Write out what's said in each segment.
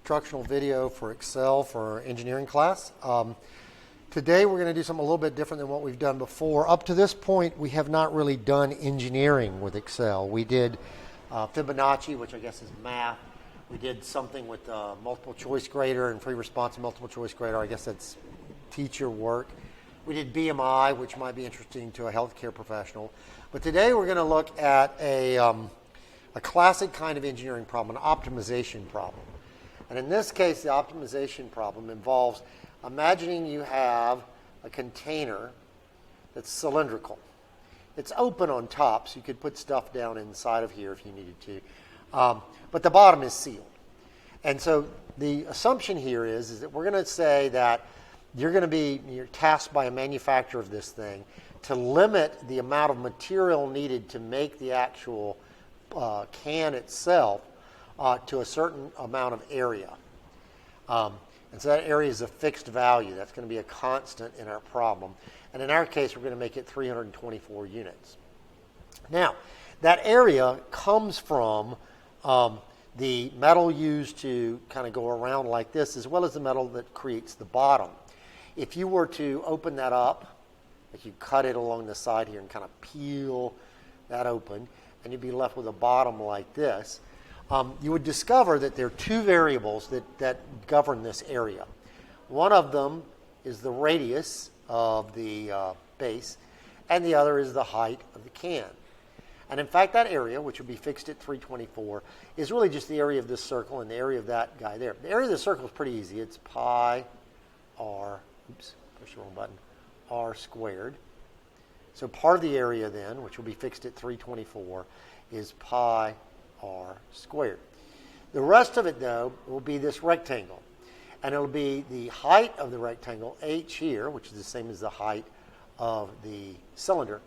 instructional video for Excel for our engineering class. Today we're going to do something a little bit different than what we've done before. Up to this point, we have not really done engineering with Excel. We did Fibonacci, which I guess is math. We did something with multiple choice grader and free response and multiple choice grader. I guess that's teacher work. We did BMI, which might be interesting to a healthcare professional. But today we're going to look at a classic kind of engineering problem, an optimization problem. And in this case, the optimization problem involves imagining you have a container that's cylindrical. It's open on top, so you could put stuff down inside of here if you needed to. But the bottom is sealed. And so the assumption here is that we're going to say that you're tasked by a manufacturer of this thing to limit the amount of material needed to make the actual can itself to a certain amount of area. And so that area is a fixed value. That's going to be a constant in our problem. And in our case, we're going to make it 324 units. Now, that area comes from the metal used to kind of go around like this, as well as the metal that creates the bottom. If you were to open that up, if you cut it along the side here and kind of peel that open, and you'd be left with a bottom like this, you would discover that there are two variables that govern this area. One of them is the radius of the base, and the other is the height of the can. And in fact, that area, which would be fixed at 324, is really just the area of this circle and the area of that guy there. The area of the circle is pretty easy. It's pi r, oops, push the wrong button, r squared. So part of the area then, which will be fixed at 324, is pi r squared. The rest of it, though, will be this rectangle. And it'll be the height of the rectangle, h here, which is the same as the height of the cylinder,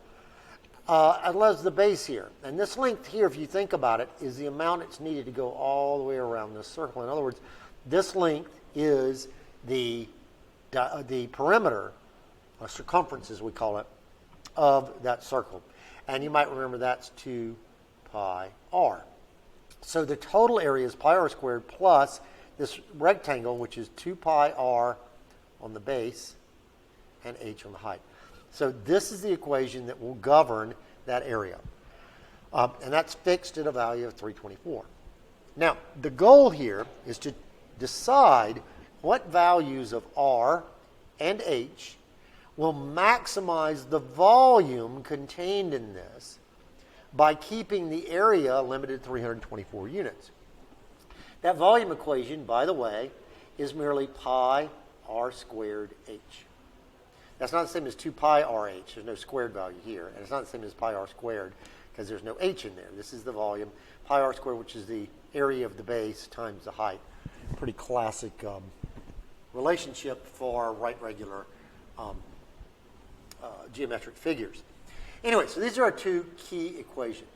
as well as the base here. And this length here, if you think about it, is the amount it's needed to go all the way around this circle. In other words, this length is the perimeter, or circumference as we call it, of that circle. And you might remember that's 2 pi r. So the total area is pi r squared plus this rectangle, which is 2 pi r on the base and h on the height. So this is the equation that will govern that area. And that's fixed at a value of 324. Now, the goal here is to decide what values of r and h will maximize the volume contained in this by keeping the area limited to 324 units. That volume equation, by the way, is merely pi r squared h. That's not the same as 2 pi rh. There's no squared value here. And it's not the same as pi r squared because there's no h in there. This is the volume. Pi r squared, which is the area of the base times the height. Pretty classic relationship for right regular geometric figures. Anyway, so these are our two key equations.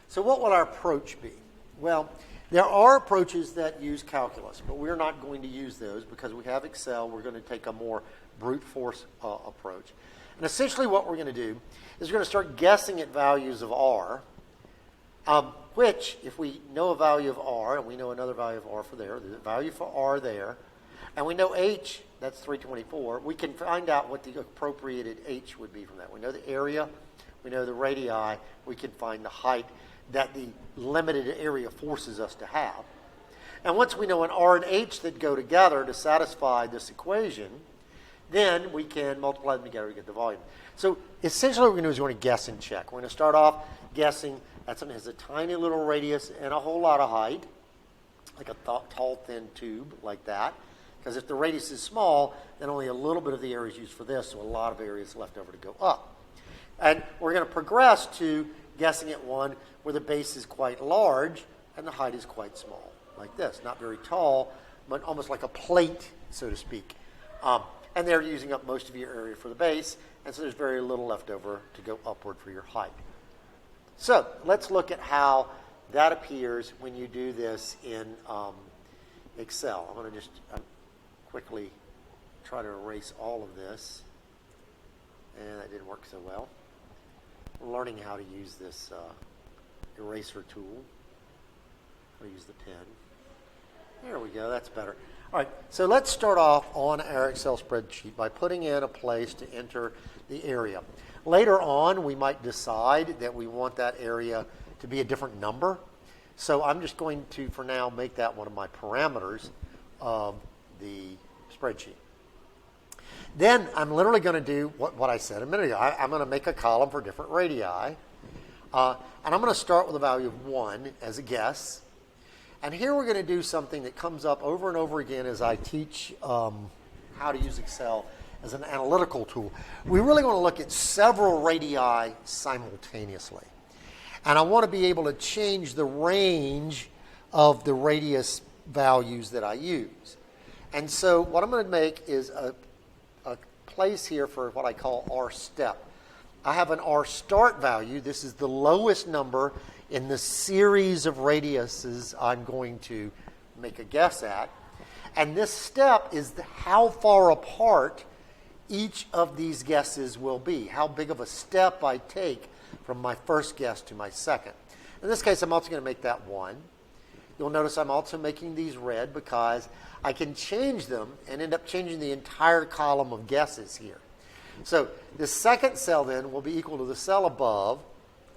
So what will our approach be? Well, there are approaches that use calculus, but we're not going to use those because we have Excel. We're going to take a more brute force approach. And essentially what we're going to do is we're going to start guessing at values of r, which, if we know a value of r, and we know another value of r for there, there's a value for r there, and we know h, that's 324, we can find out what the appropriated h would be from that. We know the area, we know the radii, we can find the height that the limited area forces us to have. And once we know an r and h that go together to satisfy this equation, then we can multiply them together to get the volume. So essentially what we're going to do is we're going to guess and check. We're going to start off guessing that something has a tiny little radius and a whole lot of height, like a tall, thin tube like that. Because if the radius is small, then only a little bit of the area is used for this, so a lot of area is left over to go up. And we're going to progress to guessing at one where the base is quite large and the height is quite small, like this. Not very tall, but almost like a plate, so to speak. And they're using up most of your area for the base, and so there's very little left over to go upward for your height. So let's look at how that appears when you do this in Excel. I'm going to just quickly try to erase all of this. And that didn't work so well. We're learning how to use this eraser tool. I'll use the pen. There we go, that's better. All right, so let's start off on our Excel spreadsheet by putting in a place to enter the area. Later on, we might decide that we want that area to be a different number. So I'm just going to, for now, make that one of my parameters of the spreadsheet. Then I'm literally going to do what I said a minute ago. I'm going to make a column for different radii. And I'm going to start with a value of 1 as a guess. And here we're going to do something that comes up over and over again as I teach how to use Excel as an analytical tool. We really want to look at several radii simultaneously. And I want to be able to change the range of the radius values that I use. And so what I'm going to make is a place here for what I call R step. I have an R start value. This is the lowest number in the series of radiuses I'm going to make a guess at. And this step is how far apart each of these guesses will be, how big of a step I take from my first guess to my second. In this case, I'm also going to make that 1. You'll notice I'm also making these red because I can change them and end up changing the entire column of guesses here. So the second cell then will be equal to the cell above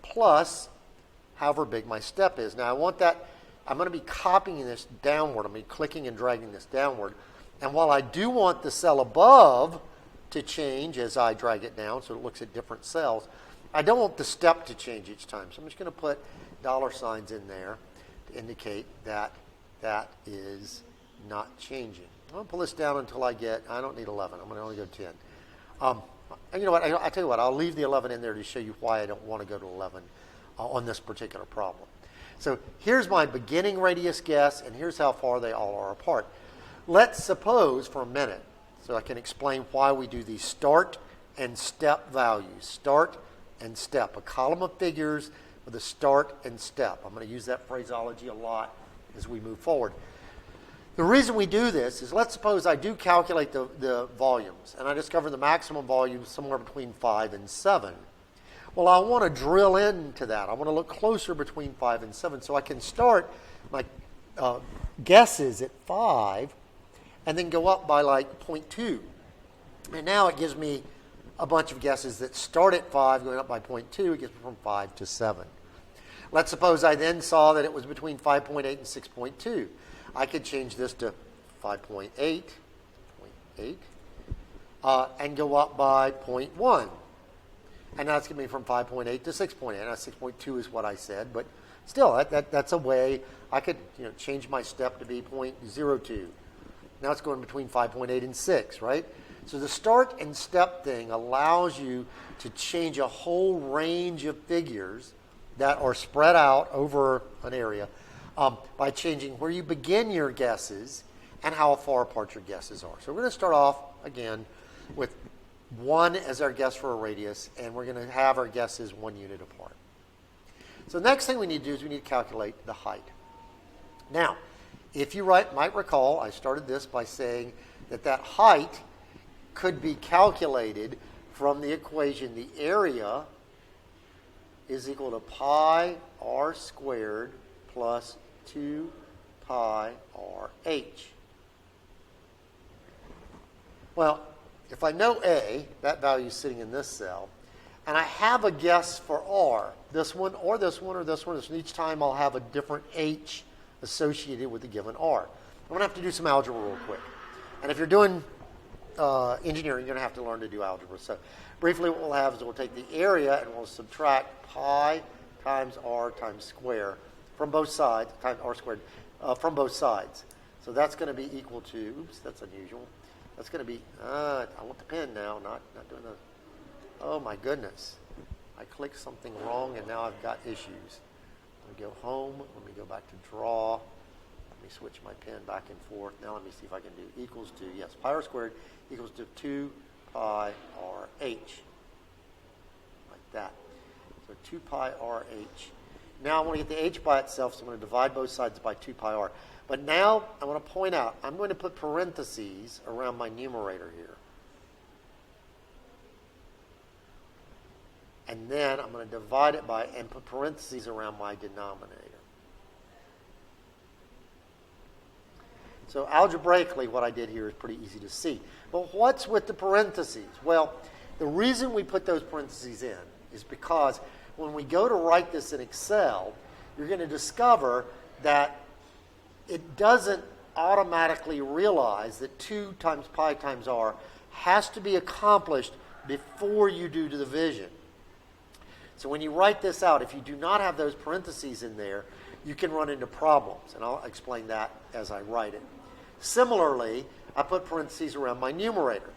plus however big my step is. Now I want that, I'm going to be copying this downward. I'm going to be clicking and dragging this downward. And while I do want the cell above to change as I drag it down so it looks at different cells, I don't want the step to change each time. So I'm just going to put dollar signs in there to indicate that that is not changing. I'm going to pull this down until I don't need 11. I'm going to only go 10. And you know what, I'll tell you what, I'll leave the 11 in there to show you why I don't want to go to 11 on this particular problem. So here's my beginning radius guess, and here's how far they all are apart. Let's suppose for a minute, so I can explain why we do these start and step values. Start and step, a column of figures with a start and step. I'm going to use that phraseology a lot as we move forward. The reason we do this is, let's suppose I do calculate the volumes, and I discover the maximum volume is somewhere between 5 and 7. Well, I want to drill into that. I want to look closer between 5 and 7, so I can start my guesses at 5 and then go up by like 0.2. And now it gives me a bunch of guesses that start at 5, going up by 0.2. It gets me from 5 to 7. Let's suppose I then saw that it was between 5.8 and 6.2. I could change this to 5.8, 0.8, and go up by 0.1. And now it's going to be from 5.8 to 6.8. Now 6.2 is what I said, but still, that's a way I could change my step to be 0.02. Now it's going between 5.8 and 6, right? So the start and step thing allows you to change a whole range of figures that are spread out over an area by changing where you begin your guesses and how far apart your guesses are. So we're going to start off, again, with 1 as our guess for a radius, and we're going to have our guesses 1 unit apart. So the next thing we need to do is we need to calculate the height. Now, if you might recall, I started this by saying that height could be calculated from the equation the area is equal to pi r squared plus 2 pi r h. Well, if I know A, that value is sitting in this cell, and I have a guess for R, this one or this one or this one, each time I'll have a different H associated with the given R. I'm going to have to do some algebra real quick. And if you're doing engineering, you're going to have to learn to do algebra. So briefly what we'll have is we'll take the area and we'll subtract pi times R times square from both sides, times R squared, from both sides. So that's going to be equal to, oops, that's unusual. That's going to be, I want the pen now, not doing the, oh my goodness. I clicked something wrong and now I've got issues. Let me go home, let me go back to draw. Let me switch my pen back and forth. Now let me see if I can do equals to, yes, pi r squared equals to 2 pi r h. Like that. So 2 pi r h. Now I want to get the h by itself, so I'm going to divide both sides by 2 pi r. But now I want to point out, I'm going to put parentheses around my numerator here. And then I'm going to divide it by, and put parentheses around my denominator. So algebraically, what I did here is pretty easy to see. But what's with the parentheses? Well, the reason we put those parentheses in is because when we go to write this in Excel, you're going to discover that it doesn't automatically realize that 2 times pi times r has to be accomplished before you do the division. So when you write this out, if you do not have those parentheses in there, you can run into problems, and I'll explain that as I write it. Similarly, I put parentheses around my numerator,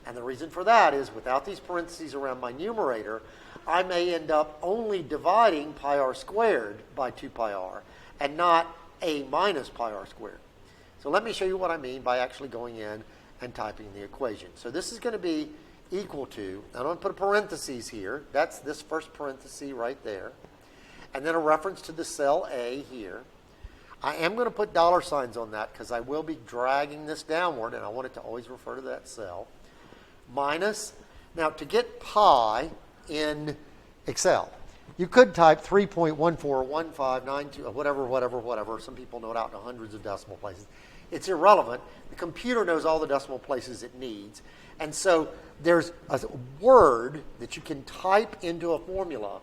and the reason for that is without these parentheses around my numerator, I may end up only dividing pi r squared by 2 pi r and not a minus pi r squared. So let me show you what I mean by actually going in and typing the equation. So this is going to be equal to, I'm going to put a parentheses here. That's this first parenthesis right there. And then a reference to the cell A here. I am going to put dollar signs on that because I will be dragging this downward, and I want it to always refer to that cell. Minus, now to get pi in Excel, you could type 3.141592, whatever. Some people know it out to hundreds of decimal places. It's irrelevant. The computer knows all the decimal places it needs. And so there's a word that you can type into a formula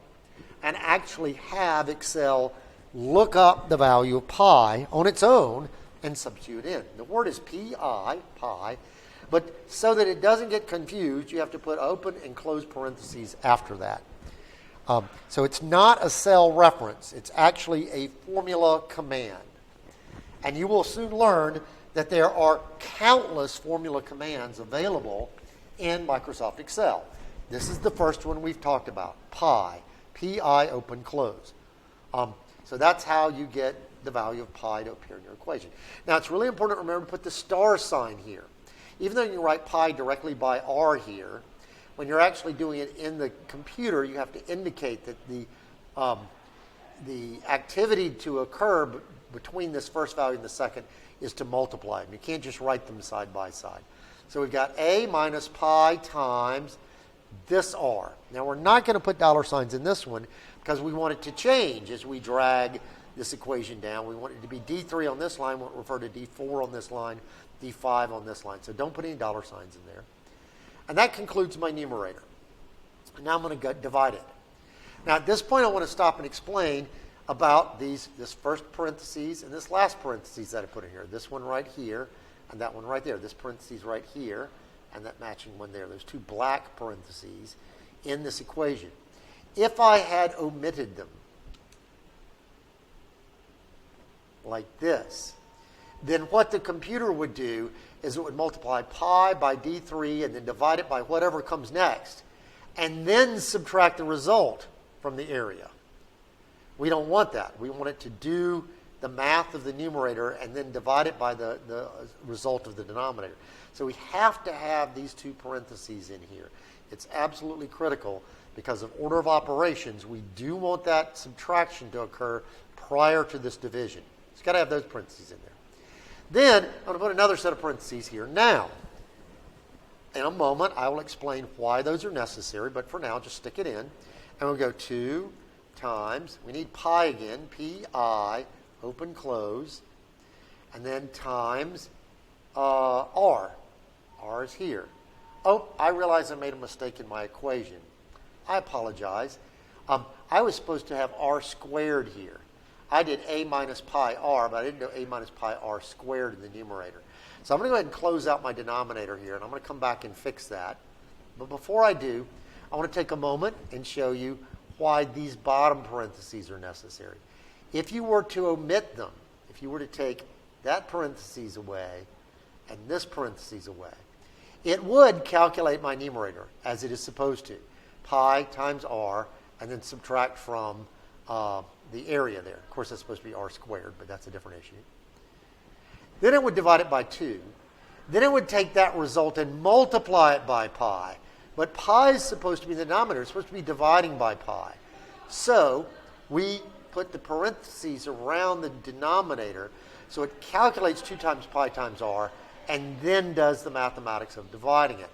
and actually have Excel look up the value of pi on its own and substitute in. The word is pi, but so that it doesn't get confused, you have to put open and close parentheses after that. So it's not a cell reference. It's actually a formula command. And you will soon learn that there are countless formula commands available in Microsoft Excel. This is the first one we've talked about, pi, P-I, open, close. So that's how you get the value of pi to appear in your equation. Now, it's really important to remember to put the star sign here. Even though you write pi directly by r here, when you're actually doing it in the computer, you have to indicate that the activity to occur between this first value and the second is to multiply them. You can't just write them side by side. So we've got a minus pi times this r. Now we're not going to put dollar signs in this one because we want it to change as we drag this equation down. We want it to be D3 on this line, we'll refer to D4 on this line, D5 on this line. So don't put any dollar signs in there. And that concludes my numerator. Now I'm going to divide it. Now at this point I want to stop and explain about this first parentheses and this last parentheses that I put in here. This one right here and that one right there. This parentheses right here and that matching one there. There's 2 black parentheses in this equation. If I had omitted them like this, then what the computer would do is it would multiply pi by D3 and then divide it by whatever comes next and then subtract the result from the area. We don't want that. We want it to do the math of the numerator and then divide it by the result of the denominator. So we have to have these 2 parentheses in here. It's absolutely critical because of order of operations. We do want that subtraction to occur prior to this division. So you've got to have those parentheses in there. Then I'm going to put another set of parentheses here. Now, in a moment, I will explain why those are necessary, but for now, just stick it in. And we'll go 2 times, we need pi again, P-I, open, close, and then times R. R is here. Oh, I realize I made a mistake in my equation. I apologize. I was supposed to have R squared here. I did a minus pi r, but I didn't do a minus pi r squared in the numerator. So I'm going to go ahead and close out my denominator here, and I'm going to come back and fix that. But before I do, I want to take a moment and show you why these bottom parentheses are necessary. If you were to omit them, if you were to take that parentheses away and this parentheses away, it would calculate my numerator as it is supposed to. Pi times r, and then subtract from the area there. Of course, that's supposed to be r squared, but that's a different issue. Then it would divide it by 2. Then it would take that result and multiply it by pi. But pi is supposed to be the denominator. It's supposed to be dividing by pi. So we put the parentheses around the denominator so it calculates 2 times pi times r and then does the mathematics of dividing it.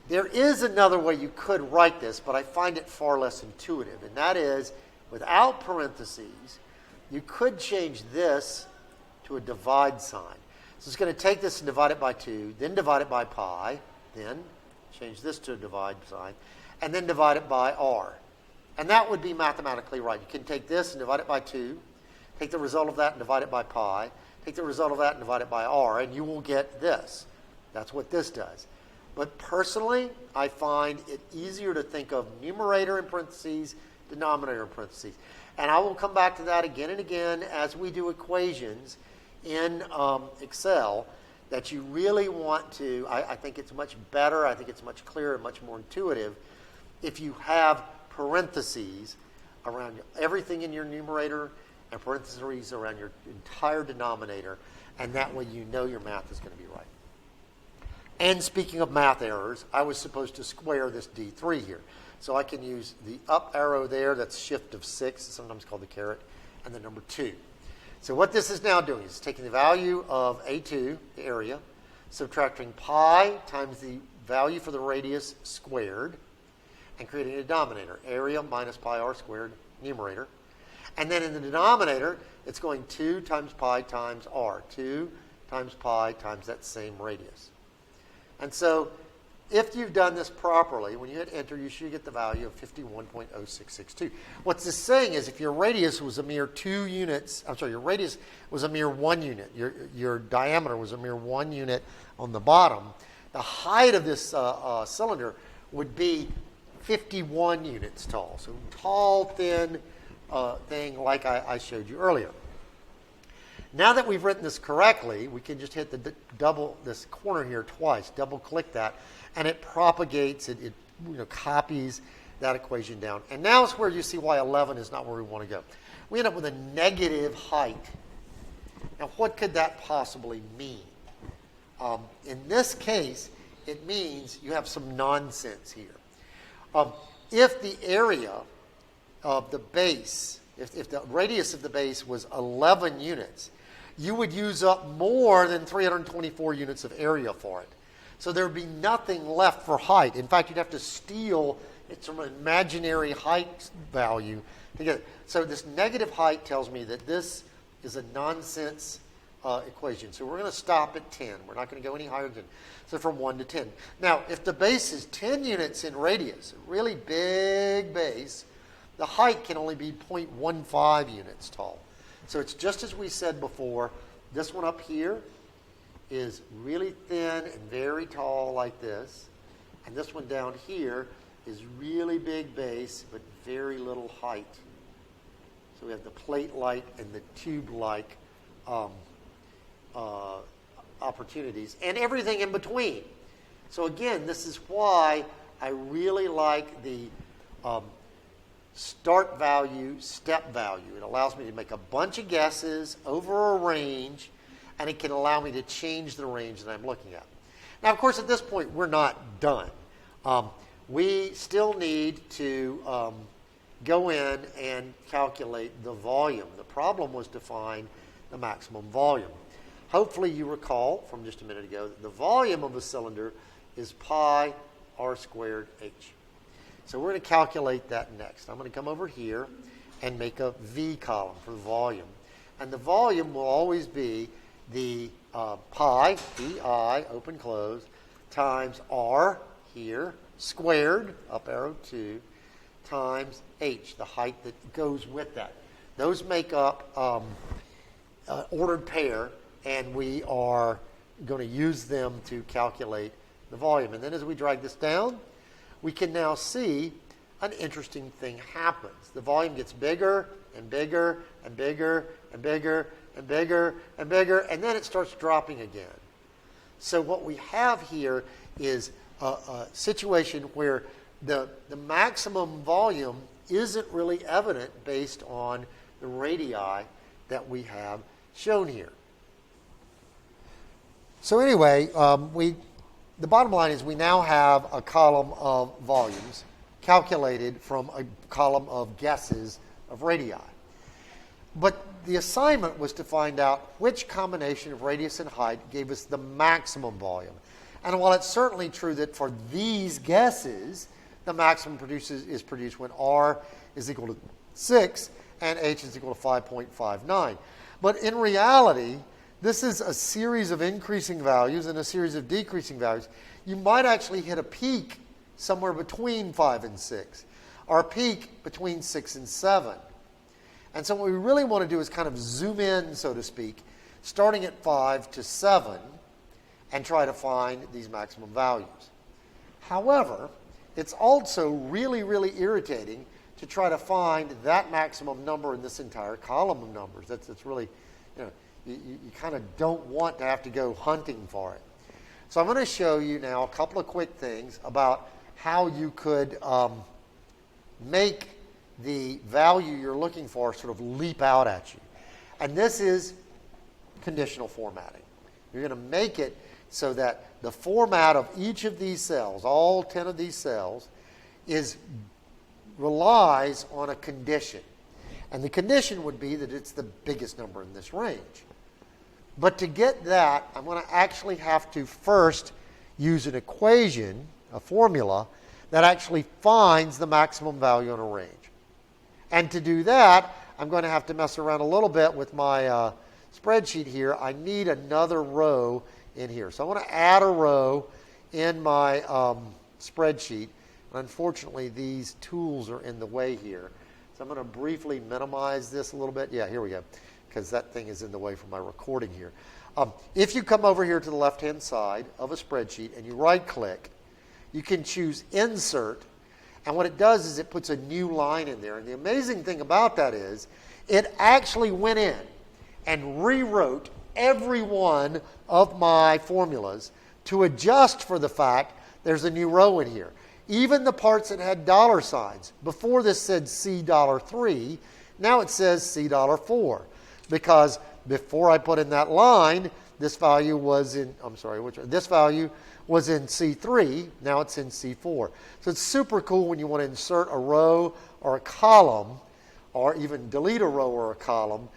There is another way you could write this, but I find it far less intuitive, and that is without parentheses, you could change this to a divide sign. So it's going to take this and divide it by 2, then divide it by pi, then change this to a divide sign, and then divide it by r. And that would be mathematically right. You can take this and divide it by 2, take the result of that and divide it by pi, take the result of that and divide it by r, and you will get this. That's what this does. But personally, I find it easier to think of numerator in parentheses, denominator in parentheses. And I will come back to that again and again as we do equations in Excel, that you really want to, I think it's much better, I think it's much clearer, much more intuitive if you have parentheses around everything in your numerator and parentheses around your entire denominator, and that way you know your math is going to be right. And speaking of math errors, I was supposed to square this D3 here. So I can use the up arrow there, that's shift of 6, sometimes called the caret, and the number 2. So what this is now doing is taking the value of A2, the area, subtracting pi times the value for the radius squared, and creating a denominator, area minus pi r squared, numerator. And then in the denominator, it's going 2 times pi times r, 2 times pi times that same radius. And so if you've done this properly, when you hit enter, you should get the value of 51.0662. What this is saying is if your radius was a mere 2 units, your radius was a mere 1 unit, your diameter was a mere 1 unit on the bottom, the height of this cylinder would be 51 units tall. So tall, thin thing like I showed you earlier. Now that we've written this correctly, we can just hit the this corner here twice, double click that, and it propagates, it copies that equation down. And now it's where you see why 11 is not where we want to go. We end up with a negative height. Now what could that possibly mean? In this case, it means you have some nonsense here. If the area of the base, if the radius of the base was 11 units, you would use up more than 324 units of area for it. So there would be nothing left for height. In fact, you'd have to steal some imaginary height value to get it. So this negative height tells me that this is a nonsense equation. So we're going to stop at 10. We're not going to go any higher than 10. So from 1 to 10. Now, if the base is 10 units in radius, a really big base, the height can only be 0.15 units tall. So it's just as we said before. This one up here is really thin and very tall like this. And this one down here is really big base but very little height. So we have the plate-like and the tube-like opportunities, and everything in between. So again, this is why I really like the start value, step value. It allows me to make a bunch of guesses over a range, and it can allow me to change the range that I'm looking at. Now, of course, at this point, we're not done. We still need to go in and calculate the volume. The problem was to find the maximum volume. Hopefully you recall from just a minute ago that the volume of a cylinder is pi r squared h. So we're going to calculate that next. I'm going to come over here and make a V column for volume. And the volume will always be the pi, pi, open, close, times r here, squared, up arrow 2, times h, the height that goes with that. Those make up ordered pair, and we are going to use them to calculate the volume. And then as we drag this down, we can now see an interesting thing happens. The volume gets bigger and bigger and bigger and bigger and bigger and bigger, and then it starts dropping again. So what we have here is a situation where the maximum volume isn't really evident based on the radii that we have shown here. So anyway, the bottom line is we now have a column of volumes calculated from a column of guesses of radii. But the assignment was to find out which combination of radius and height gave us the maximum volume. And while it's certainly true that for these guesses, the maximum is produced when r is equal to 6 and h is equal to 5.59. But in reality, this is a series of increasing values and a series of decreasing values. You might actually hit a peak somewhere between 5 and 6, or a peak between 6 and 7. And so what we really want to do is kind of zoom in, so to speak, starting at 5 to 7, and try to find these maximum values. However, it's also really, really irritating to try to find that maximum number in this entire column of numbers. That's really, you kind of don't want to have to go hunting for it. So I'm going to show you now a couple of quick things about how you could make the value you're looking for sort of leap out at you. And this is conditional formatting. You're going to make it so that the format of each of these cells, all 10 of these cells, relies on a condition. And the condition would be that it's the biggest number in this range. But to get that, I'm going to actually have to first use an equation, a formula, that actually finds the maximum value in a range. And to do that, I'm going to have to mess around a little bit with my spreadsheet here. I need another row in here. So I want to add a row in my spreadsheet. Unfortunately, these tools are in the way here. So I'm going to briefly minimize this a little bit. Yeah, here we go, because that thing is in the way for my recording here. If you come over here to the left-hand side of a spreadsheet and you right-click, you can choose Insert. And what it does is it puts a new line in there. And the amazing thing about that is it actually went in and rewrote every one of my formulas to adjust for the fact there's a new row in here. Even the parts that had dollar signs. Before this said $3, now it says $4. Because before I put in that line, this value was in, this value was in C3, now it's in C4. So it's super cool when you want to insert a row or a column, or even delete a row or a column.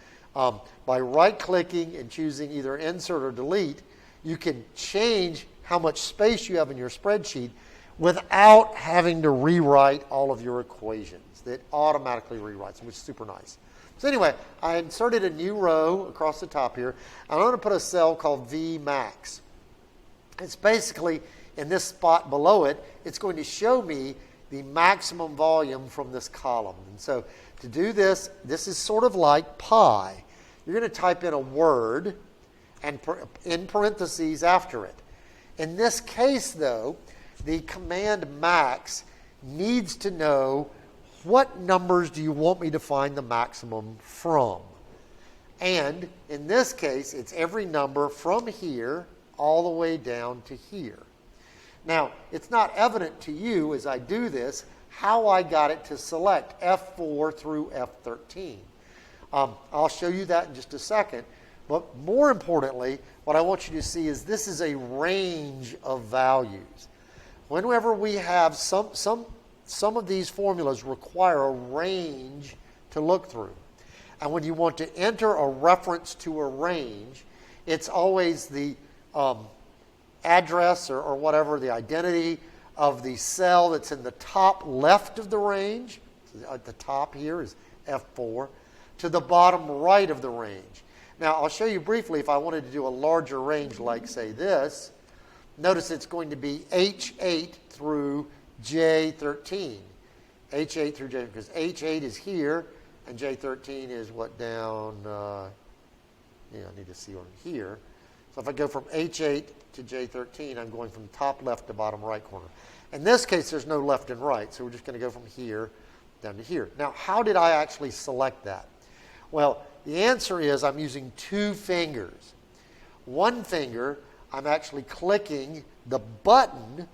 By right-clicking and choosing either Insert or Delete, you can change how much space you have in your spreadsheet without having to rewrite all of your equations. It automatically rewrites, which is super nice. So anyway, I inserted a new row across the top here. I'm going to put a cell called Vmax. It's basically, in this spot below it, it's going to show me the maximum volume from this column. And so to do this, this is sort of like pi. You're going to type in a word and in parentheses after it. In this case, though, the command max needs to know what numbers do you want me to find the maximum from. And in this case, it's every number from here all the way down to here. Now, it's not evident to you as I do this how I got it to select F4 through F13. I'll show you that in just a second. But more importantly, what I want you to see is this is a range of values. Whenever we have some of these formulas require a range to look through. And when you want to enter a reference to a range, it's always the address or whatever, the identity of the cell that's in the top left of the range. At the top here is F4, to the bottom right of the range. Now, I'll show you briefly if I wanted to do a larger range like, say, this. Notice it's going to be H8 through J13. H8 through J, because H8 is here, and J13 is what down, I need to see over here. So if I go from H8 to J13, I'm going from top left to bottom right corner. In this case, there's no left and right, so we're just going to go from here down to here. Now, how did I actually select that? Well, the answer is I'm using two fingers. One finger, I'm actually clicking the button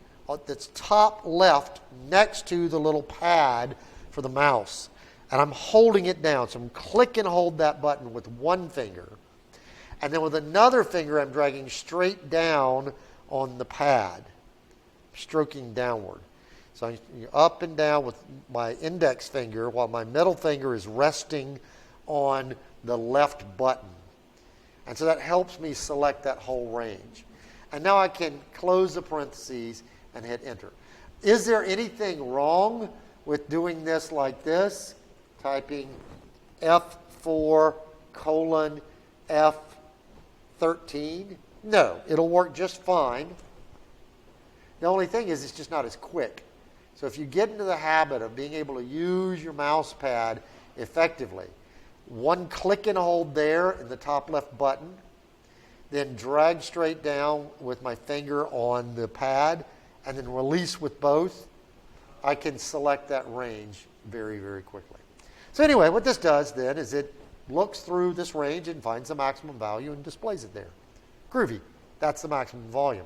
that's top left next to the little pad for the mouse. And I'm holding it down. So I'm click and hold that button with one finger. And then with another finger, I'm dragging straight down on the pad, stroking downward. So I'm up and down with my index finger while my middle finger is resting on the left button. And so that helps me select that whole range. And now I can close the parentheses and hit enter. Is there anything wrong with doing this like this? Typing F4 colon 13. No, it'll work just fine. The only thing is it's just not as quick. So if you get into the habit of being able to use your mouse pad effectively, one click and hold there in the top left button, then drag straight down with my finger on the pad, and then release with both, I can select that range very, very quickly. So anyway, what this does then is it looks through this range and finds the maximum value and displays it there. Groovy. That's the maximum volume.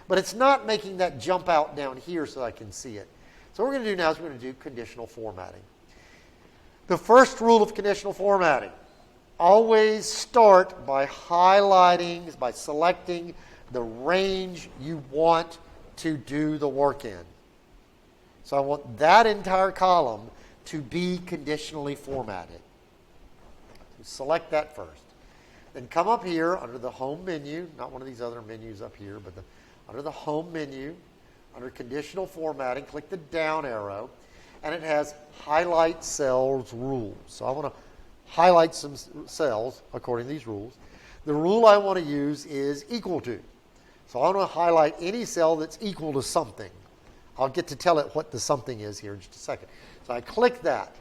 But it's not making that jump out down here so I can see it. So what we're going to do now is we're going to do conditional formatting. The first rule of conditional formatting, always start by highlighting, by selecting the range you want to do the work in. So I want that entire column to be conditionally formatted. So select that first. Then come up here under the home menu, not one of these other menus up here, but under the home menu, under conditional formatting, click the down arrow, and it has highlight cells rules. So I want to highlight some cells according to these rules. The rule I want to use is equal to. So I want to highlight any cell that's equal to something. I'll get to tell it what the something is here in just a second. So I click that,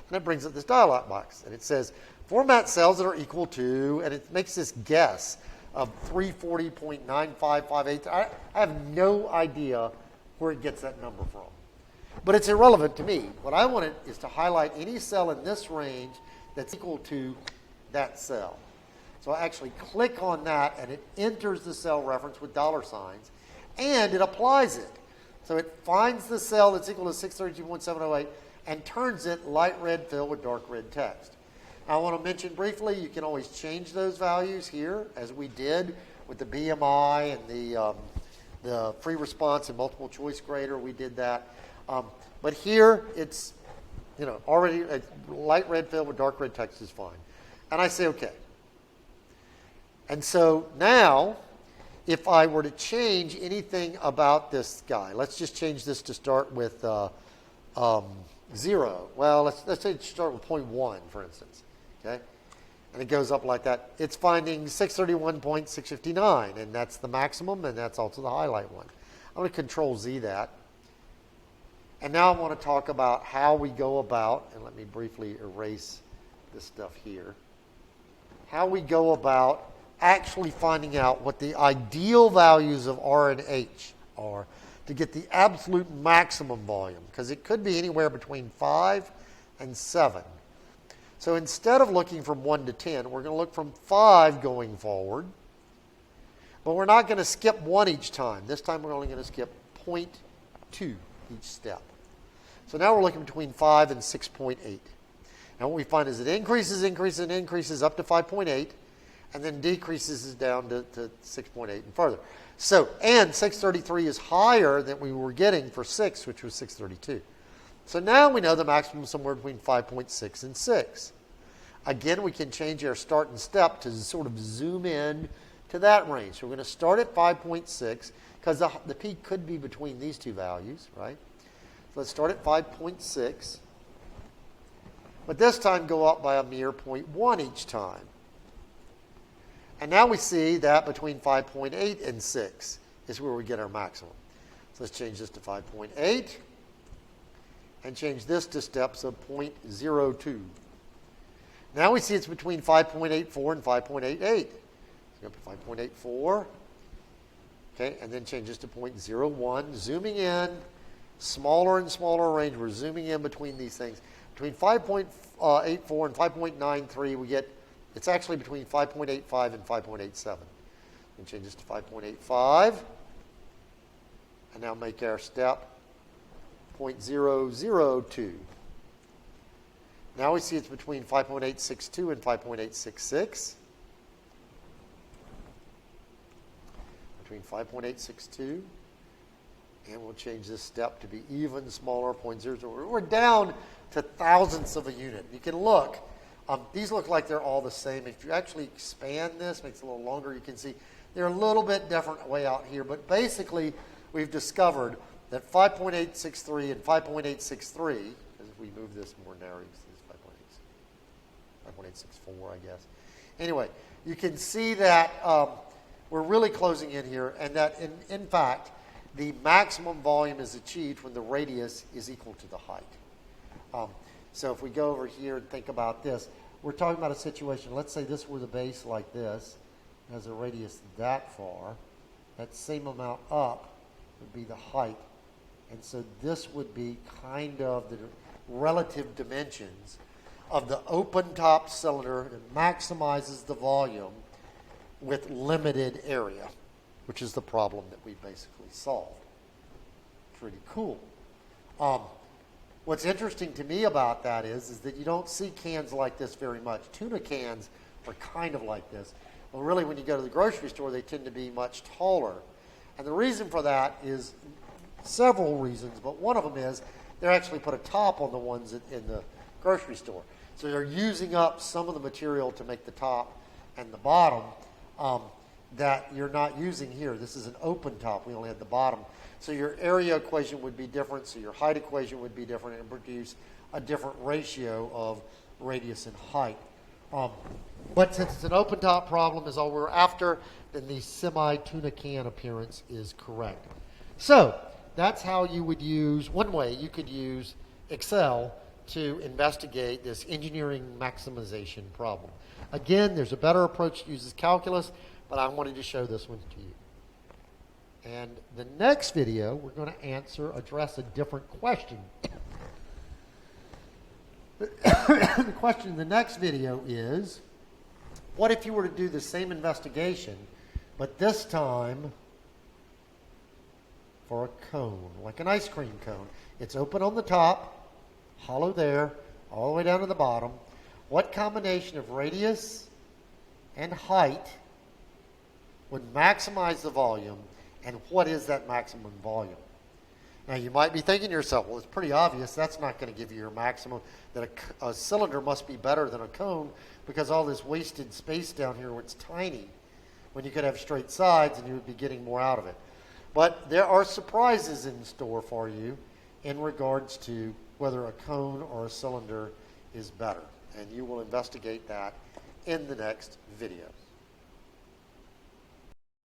and it brings up this dialog box, and it says format cells that are equal to, and it makes this guess of 340.9558. I have no idea where it gets that number from. But it's irrelevant to me. What I want is to highlight any cell in this range that's equal to that cell. So I actually click on that, and it enters the cell reference with dollar signs, and it applies it. So it finds the cell that's equal to 632.708 and turns it light red fill with dark red text. I want to mention briefly, you can always change those values here, as we did with the BMI and the free response and multiple choice grader. We did that. But here, it's already a light red fill with dark red text is fine. And I say OK. And so now, if I were to change anything about this guy, let's just change this to start with 0. Well, let's say start with 0.1, for instance. Okay? And it goes up like that. It's finding 631.659, and that's the maximum, and that's also the highlight one. I'm going to Control-Z that. And now I want to talk about how we go about, and let me briefly erase this stuff here, how we go about actually finding out what the ideal values of R and H are to get the absolute maximum volume, because it could be anywhere between 5 and 7. So instead of looking from 1 to 10, we're going to look from 5 going forward, but we're not going to skip 1 each time. This time we're only going to skip 0.2 each step. So now we're looking between 5 and 6.8. And what we find is it increases up to 5.8, and then decreases down to 6.8 and further. So, and 633 is higher than we were getting for 6, which was 632. So now we know the maximum is somewhere between 5.6 and 6. Again, we can change our start and step to sort of zoom in to that range. So we're going to start at 5.6, because the peak could be between these two values, right? So let's start at 5.6. But this time go up by a mere 0.1 each time. And now we see that between 5.8 and 6 is where we get our maximum. So let's change this to 5.8 and change this to steps of 0.02. Now we see it's between 5.84 and 5.88. So go up to 5.84. Okay, and then change this to 0.01. Zooming in, smaller and smaller range. We're zooming in between these things. Between 5.84 and 5.93, we get, it's actually between 5.85 and 5.87. We change this to 5.85. And now make our step 0.002. Now we see it's between 5.862 and 5.866. Between 5.862. And we'll change this step to be even smaller, 0.00. We're down to thousandths of a unit. You can look. These look like they're all the same. If you actually expand this, makes it a little longer, you can see they're a little bit different way out here. But basically, we've discovered that 5.863 and 5.863, as we move this more narrow, you see this 5.864, I guess. Anyway, you can see that we're really closing in here, and that in fact, the maximum volume is achieved when the radius is equal to the height. So if we go over here and think about this, we're talking about a situation, let's say this were the base like this, has a radius that far, that same amount up would be the height. And so this would be kind of the relative dimensions of the open top cylinder that maximizes the volume with limited area, which is the problem that we basically solved. Pretty cool. What's interesting to me about that is that you don't see cans like this very much. Tuna cans are kind of like this. Well, really, when you go to the grocery store, they tend to be much taller. And the reason for that is several reasons, but one of them is they actually put a top on the ones in the grocery store. So they're using up some of the material to make the top and the bottom that you're not using here. This is an open top. We only had the bottom. So your area equation would be different, so your height equation would be different and produce a different ratio of radius and height. But since it's an open top problem is all we're after, then the semi-tuna can appearance is correct. So that's how you would use, one way you could use Excel to investigate this engineering maximization problem. Again, there's a better approach that uses calculus, but I wanted to show this one to you. And the next video, we're going to address a different question. The question in the next video is, what if you were to do the same investigation, but this time for a cone, like an ice cream cone? It's open on the top, hollow there, all the way down to the bottom. What combination of radius and height would maximize the volume, and what is that maximum volume? Now, you might be thinking to yourself, well, it's pretty obvious that's not going to give you your maximum, that a cylinder must be better than a cone because all this wasted space down here where it's tiny, when you could have straight sides and you would be getting more out of it. But there are surprises in store for you in regards to whether a cone or a cylinder is better, and you will investigate that in the next video.